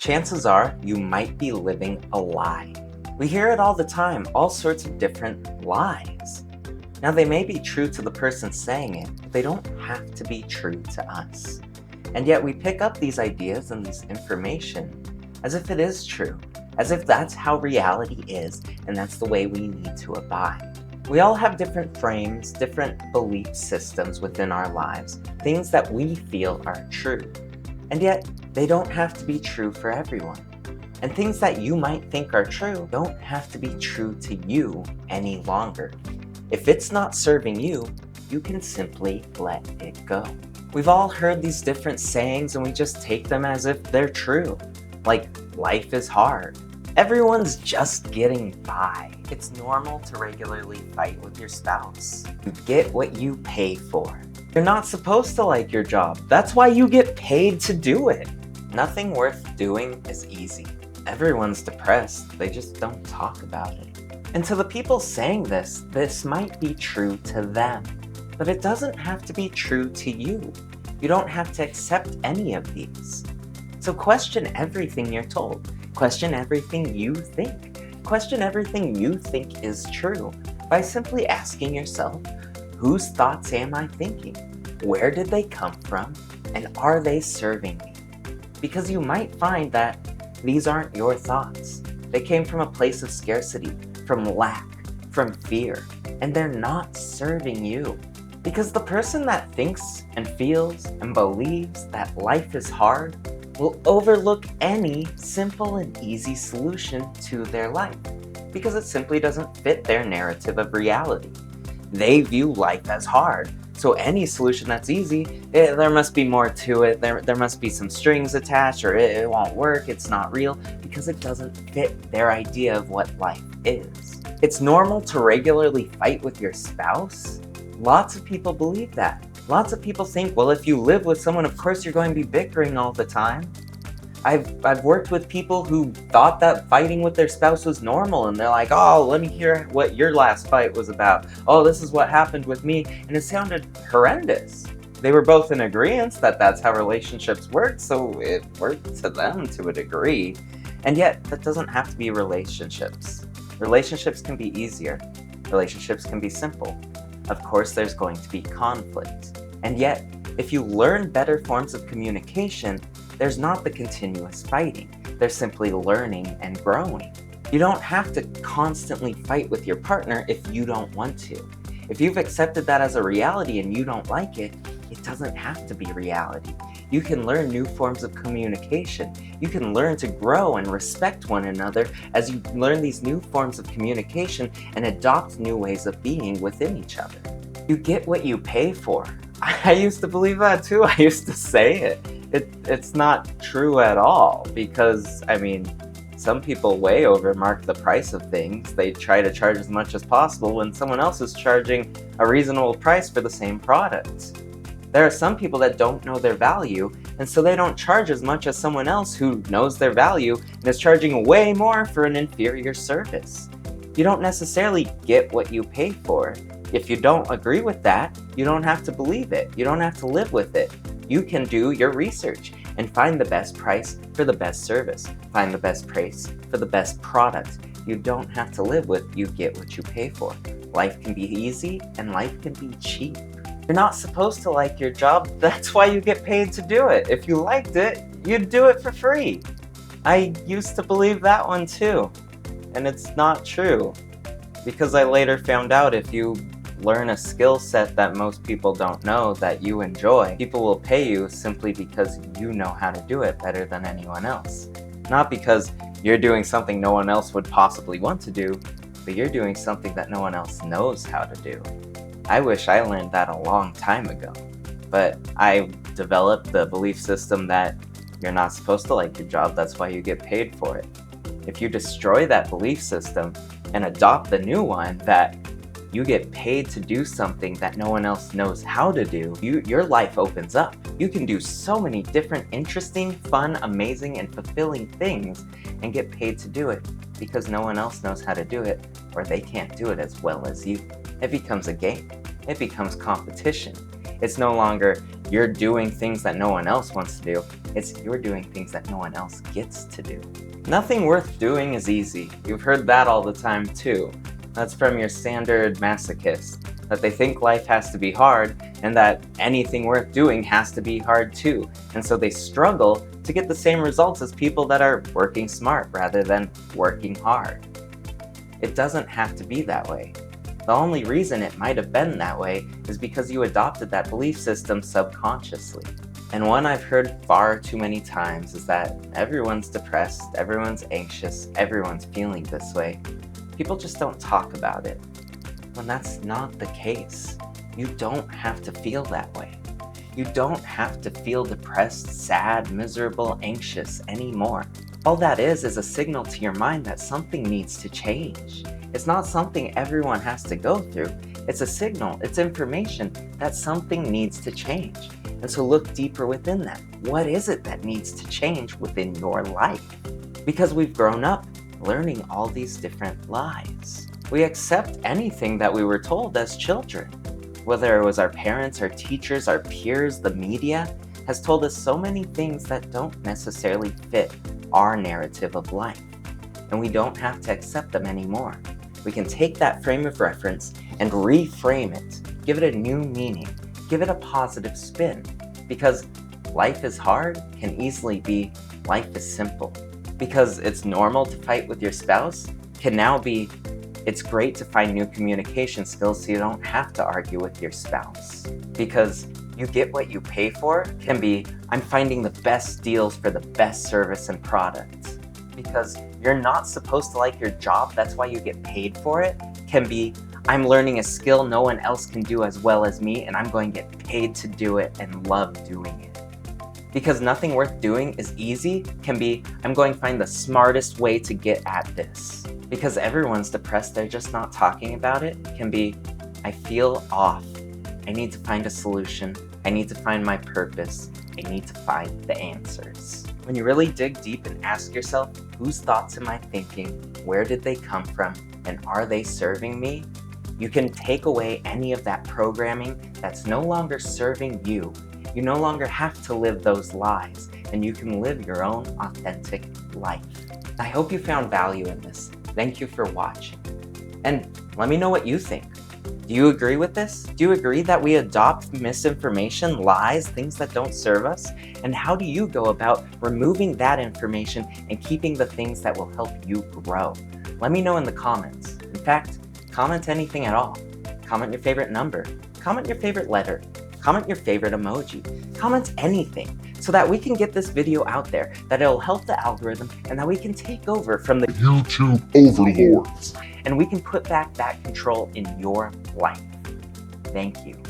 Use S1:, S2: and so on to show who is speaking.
S1: chances are you might be living a lie. We hear it all the time, all sorts of different lies. Now, they may be true to the person saying it, but they don't have to be true to us. And yet we pick up these ideas and this information as if it is true, as if that's how reality is, and that's the way we need to abide. We all have different frames, different belief systems within our lives, things that we feel are true. And yet, they don't have to be true for everyone. And things that you might think are true don't have to be true to you any longer. If it's not serving you, you can simply let it go. We've all heard these different sayings and we just take them as if they're true. Like, life is hard. Everyone's just getting by. It's normal to regularly fight with your spouse. You get what you pay for. You're not supposed to like your job. That's why you get paid to do it. Nothing worth doing is easy. Everyone's depressed. They just don't talk about it. And to the people saying this might be true to them. But it doesn't have to be true to you. You don't have to accept any of these. So question everything you're told. Question everything you think. Question everything you think is true by simply asking yourself, whose thoughts am I thinking? Where did they come from? And are they serving me? Because you might find that these aren't your thoughts. They came from a place of scarcity, from lack, from fear, and they're not serving you. Because the person that thinks and feels and believes that life is hard will overlook any simple and easy solution to their life because it simply doesn't fit their narrative of reality. They view life as hard, so any solution that's easy, there must be more to it, there must be some strings attached, or it won't work, it's not real, because it doesn't fit their idea of what life is. It's normal to regularly fight with your spouse. Lots of people believe that. Lots of people think, well, if you live with someone, of course you're going to be bickering all the time. I've worked with people who thought that fighting with their spouse was normal, and they're like, oh, let me hear what your last fight was about. Oh, this is what happened with me, and it sounded horrendous. They were both in agreement that that's how relationships work, so it worked to them to a degree. And yet, that doesn't have to be relationships. Relationships can be easier. Relationships can be simple. Of course, there's going to be conflict. And yet, if you learn better forms of communication, there's not the continuous fighting. There's simply learning and growing. You don't have to constantly fight with your partner if you don't want to. If you've accepted that as a reality and you don't like it, it doesn't have to be reality. You can learn new forms of communication. You can learn to grow and respect one another as you learn these new forms of communication and adopt new ways of being within each other. You get what you pay for. I used to believe that too. I used to say it. It's not true at all because, some people way overmark the price of things. They try to charge as much as possible when someone else is charging a reasonable price for the same product. There are some people that don't know their value, and so they don't charge as much as someone else who knows their value and is charging way more for an inferior service. You don't necessarily get what you pay for. If you don't agree with that, you don't have to believe it. You don't have to live with it. You can do your research and find the best price for the best service. Find the best price for the best product. You don't have to live with, you get what you pay for. Life can be easy and life can be cheap. You're not supposed to like your job, that's why you get paid to do it. If you liked it, you'd do it for free. I used to believe that one too, and it's not true. Because I later found out if you learn a skill set that most people don't know that you enjoy, people will pay you simply because you know how to do it better than anyone else. Not because you're doing something no one else would possibly want to do, but you're doing something that no one else knows how to do. I wish I learned that a long time ago, but I developed the belief system that you're not supposed to like your job, that's why you get paid for it. If you destroy that belief system and adopt the new one that you get paid to do something that no one else knows how to do, your life opens up. You can do so many different interesting, fun, amazing, and fulfilling things and get paid to do it because no one else knows how to do it or they can't do it as well as you. It becomes a game. It becomes competition. It's no longer you're doing things that no one else wants to do. It's you're doing things that no one else gets to do. Nothing worth doing is easy. You've heard that all the time too. That's from your standard masochist, that they think life has to be hard and that anything worth doing has to be hard too. And so they struggle to get the same results as people that are working smart rather than working hard. It doesn't have to be that way. The only reason it might have been that way is because you adopted that belief system subconsciously. And one I've heard far too many times is that everyone's depressed, everyone's anxious, everyone's feeling this way. People just don't talk about it. When that's not the case. You don't have to feel that way. You don't have to feel depressed, sad, miserable, anxious anymore. All that is a signal to your mind that something needs to change. It's not something everyone has to go through. It's a signal, it's information that something needs to change. And so look deeper within that. What is it that needs to change within your life? Because we've grown up learning all these different lies. We accept anything that we were told as children. Whether it was our parents, our teachers, our peers, the media, has told us so many things that don't necessarily fit our narrative of life. And we don't have to accept them anymore. We can take that frame of reference and reframe it, give it a new meaning, give it a positive spin. Because life is hard can easily be life is simple. Because it's normal to fight with your spouse can now be it's great to find new communication skills so you don't have to argue with your spouse. Because you get what you pay for can be I'm finding the best deals for the best service and product. Because you're not supposed to like your job, that's why you get paid for it, can be I'm learning a skill no one else can do as well as me and I'm going to get paid to do it and love doing it. Because nothing worth doing is easy can be I'm going to find the smartest way to get at this. Because everyone's depressed, they're just not talking about it, can be I feel off. I need to find a solution. I need to find my purpose. I need to find the answers. When you really dig deep and ask yourself, whose thoughts am I thinking? Where did they come from? And are they serving me? You can take away any of that programming that's no longer serving you. You no longer have to live those lies, and you can live your own authentic life. I hope you found value in this. Thank you for watching. And let me know what you think. Do you agree with this? Do you agree that we adopt misinformation, lies, things that don't serve us? And how do you go about removing that information and keeping the things that will help you grow? Let me know in the comments. In fact, comment anything at all. Comment your favorite number. Comment your favorite letter. Comment your favorite emoji. Comment anything so that we can get this video out there, that it'll help the algorithm, and that we can take over from the
S2: YouTube overlords.
S1: And we can put back that control in your life. Thank you.